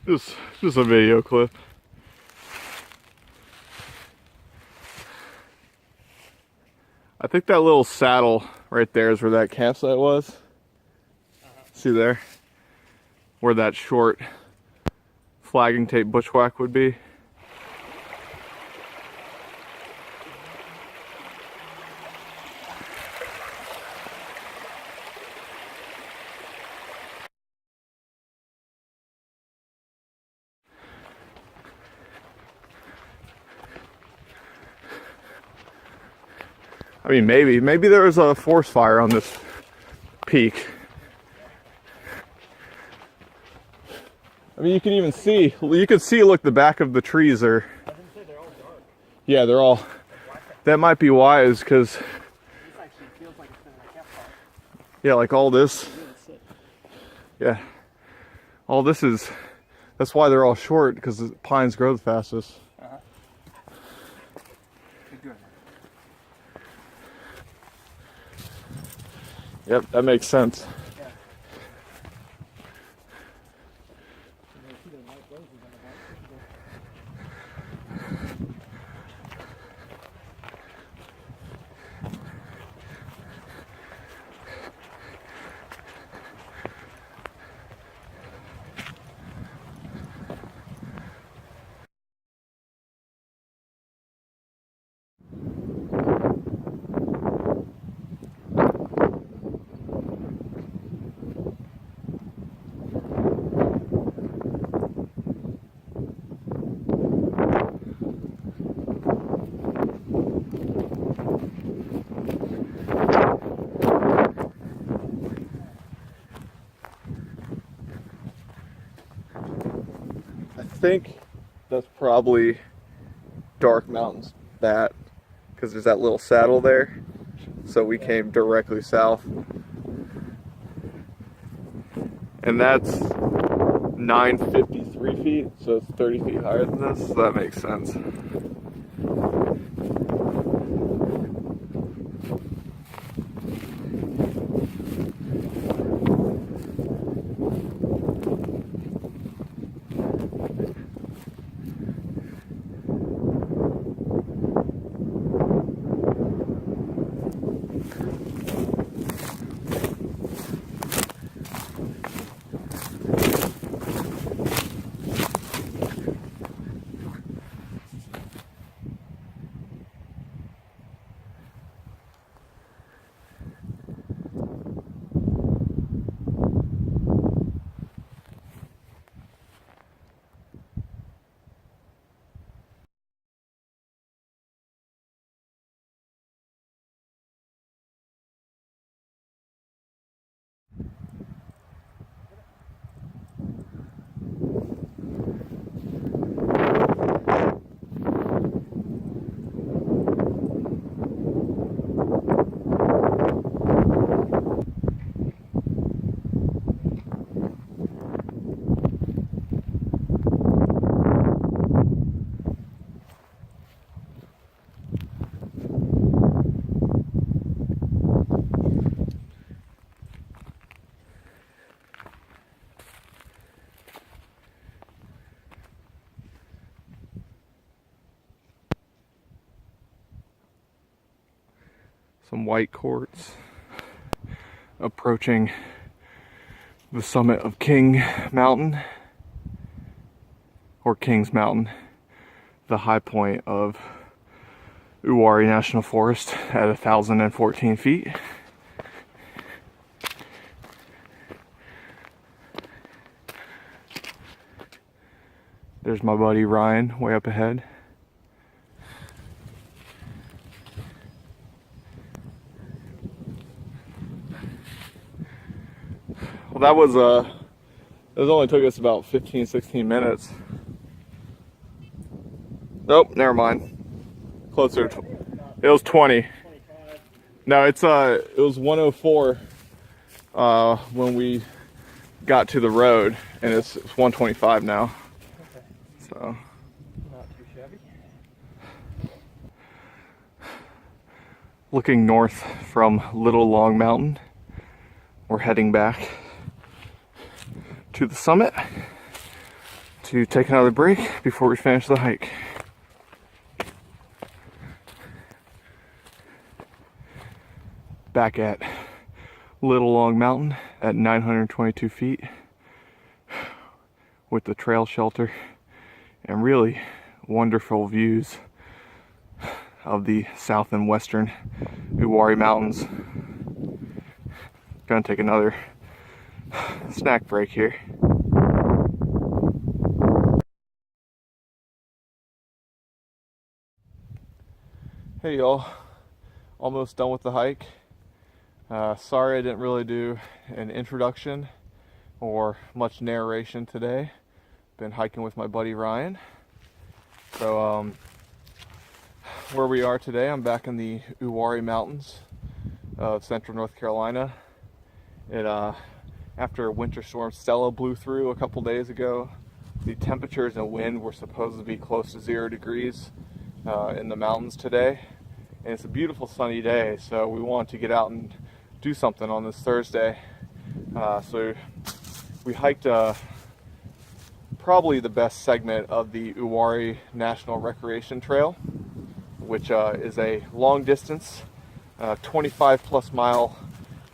Just a video clip. I think that little saddle right there is where that campsite was. See there? Where that short flagging tape bushwhack would be. I mean, maybe there was a forest fire on this peak. I mean, you can even see, look, the back of the trees are, I didn't say they're all dark. yeah, they're all, that might be why, is because, This actually feels like it's been in a campfire. yeah, like all this, Really sick. yeah, all this is, that's why they're all short, because the pines grow the fastest. Good. Yep, that makes sense. Yeah. I think that's probably Dark Mountain's bat, because there's that little saddle there. So we came directly south. And that's 953 feet, so it's 30 feet higher than this, so that makes sense. Some white quartz approaching the summit of King Mountain, or Kings Mountain, the high point of Uwharrie National Forest at 1,014 feet. There's my buddy Ryan way up ahead. Well, that was it only took us about 15-16 minutes. Nope, never mind. Closer to, it was 20. 25. No, it was 104 when we got to the road, and it's 125 now. Okay. So Not too shabby. looking north from Little Long Mountain, we're heading back to the summit to take another break before we finish the hike. Back at Little Long Mountain at 922 feet with the trail shelter and really wonderful views of the south and western Uwharrie Mountains. Gonna take another snack break here. Hey y'all, almost done with the hike. Sorry I didn't really do an introduction or much narration today. Been hiking with my buddy Ryan. So where we are today, I'm back in the Uwharrie Mountains of central North Carolina. After Winter Storm Stella blew through a couple days ago, the temperatures and wind were supposed to be close to 0 degrees in the mountains today. And it's a beautiful sunny day, so we wanted to get out and do something on this Thursday. So we hiked probably the best segment of the Uwharrie National Recreation Trail, which is a long distance, 25 plus mile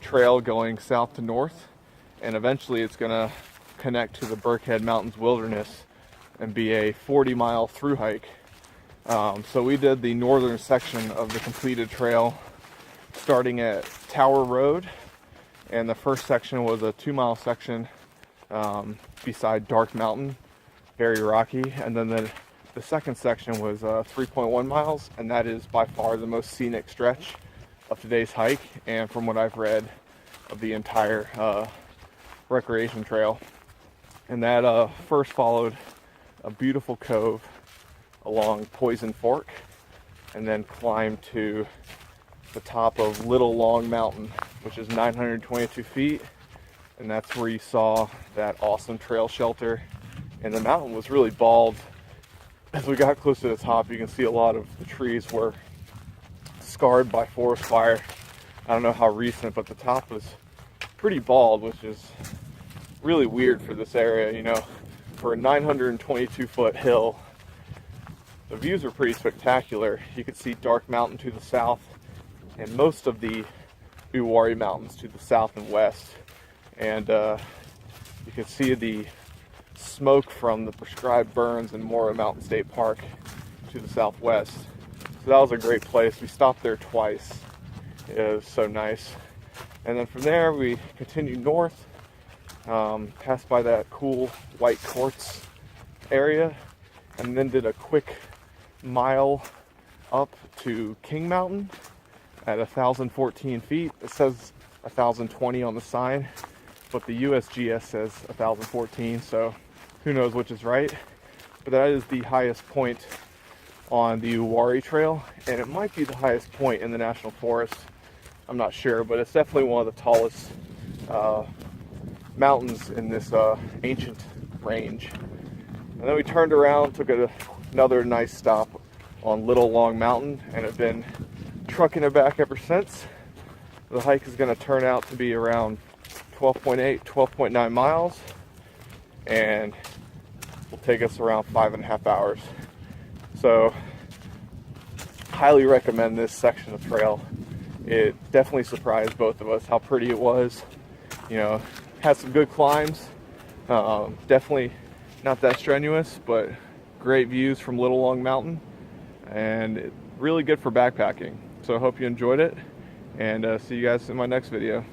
trail going south to north, and eventually it's going to connect to the Birkhead Mountains Wilderness and be a 40-mile through hike. So we did the northern section of the completed trail starting at Tower Road, and the first section was a 2-mile section beside Dark Mountain, very rocky, and then the second section was 3.1 miles, and that is by far the most scenic stretch of today's hike, and from what I've read, of the entire recreation trail. And that first followed a beautiful cove along Poison Fork, and then climbed to the top of Little Long Mountain, which is 922 feet, and that's where you saw that awesome trail shelter. And the mountain was really bald. As we got close to the top, you can see a lot of the trees were scarred by forest fire. I don't know how recent, but the top was pretty bald, which is really weird for this area, you know. For a 922 foot hill, the views are pretty spectacular. You could see Dark Mountain to the south and most of the Uwharrie Mountains to the south and west. And you could see the smoke from the prescribed burns in Mora Mountain State Park to the southwest. So that was a great place. We stopped there twice. It was so nice. And then from there we continued north, passed by that cool white quartz area, and then did a quick mile up to King Mountain at 1,014 feet. It says 1,020 on the sign, but the USGS says 1,014, so who knows which is right. But that is the highest point on the Uwharrie Trail, and it might be the highest point in the National Forest. I'm not sure, but it's definitely one of the tallest mountains in this ancient range. And then we turned around, took another nice stop on Little Long Mountain, and have been trucking it back ever since. The hike is going to turn out to be around 12.8, 12.9 miles, and will take us around 5.5 hours. So, highly recommend this section of trail. It definitely surprised both of us how pretty it was. You know, had some good climbs. Definitely not that strenuous, but great views from Little Long Mountain, and really good for backpacking. So I hope you enjoyed it, and see you guys in my next video.